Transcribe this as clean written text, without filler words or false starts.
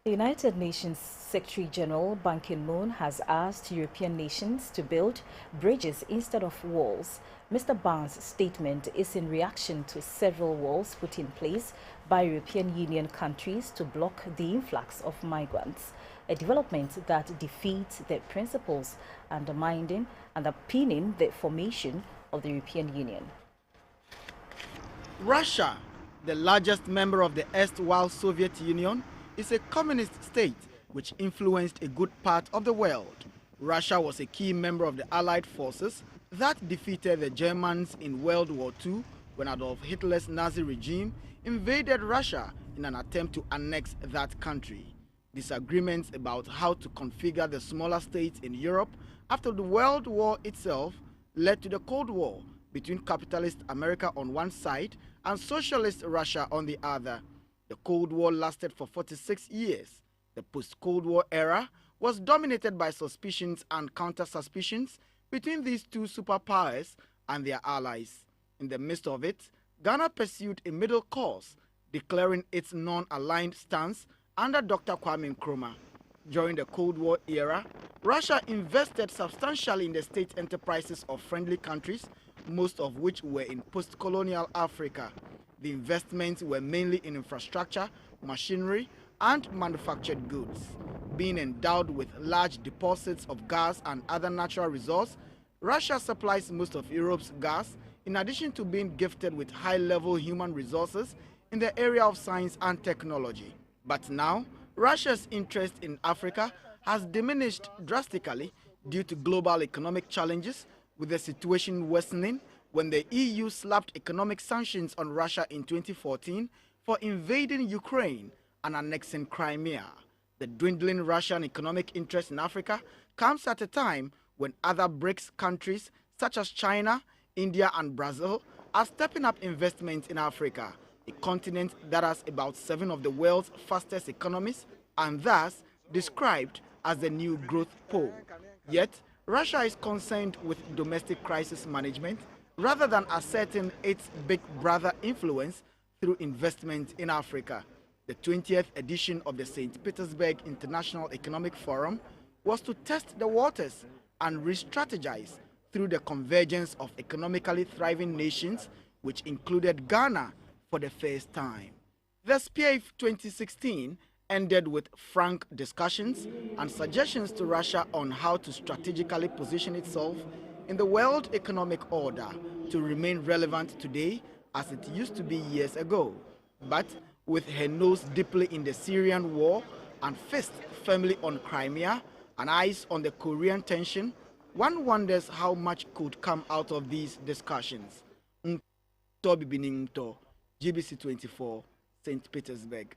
The United Nations Secretary-General Ban Ki-moon has asked European nations to build bridges instead of walls. Mr. Ban's statement is in reaction to several walls put in place by European Union countries to block the influx of migrants, a development that defeats their principles, undermining the formation of the European Union. Russia, the largest member of the erstwhile Soviet Union, is a communist state which influenced a good part of the world. Russia was a key member of the Allied forces that defeated the Germans in World War II when Adolf Hitler's Nazi regime invaded Russia in an attempt to annex that country. Disagreements about how to configure the smaller states in Europe after the World War itself led to the Cold War between capitalist America on one side and socialist Russia on the other. The Cold War lasted for 46 years. The post-Cold War era was dominated by suspicions and counter-suspicions between these two superpowers and their allies. In the midst of it, Ghana pursued a middle course, declaring its non-aligned stance under Dr. Kwame Nkrumah. During the Cold War era, Russia invested substantially in the state enterprises of friendly countries, most of which were in post-colonial Africa. The investments were mainly in infrastructure, machinery, and manufactured goods. Being endowed with large deposits of gas and other natural resources, Russia supplies most of Europe's gas, in addition to being gifted with high-level human resources in the area of science and technology. But now, Russia's interest in Africa has diminished drastically due to global economic challenges, with the situation worsening when the EU slapped economic sanctions on Russia in 2014 for invading Ukraine and annexing Crimea. The dwindling Russian economic interest in Africa comes at a time when other BRICS countries such as China, India and Brazil are stepping up investments in Africa, a continent that has about 7 of the world's fastest economies and thus described as the new growth pole. Yet, Russia is concerned with domestic crisis management rather than asserting its big brother influence through investment in Africa. The 20th edition of the St. Petersburg International Economic Forum was to test the waters and re-strategize through the convergence of economically thriving nations, which included Ghana for the first time. The SPIEF 2016 ended with frank discussions and suggestions to Russia on how to strategically position itself in the world economic order to remain relevant today as it used to be years ago. But with her nose deeply in the Syrian war and fist firmly on Crimea and eyes on the Korean tension, one wonders how much could come out of these discussions. GBC 24, St. Petersburg.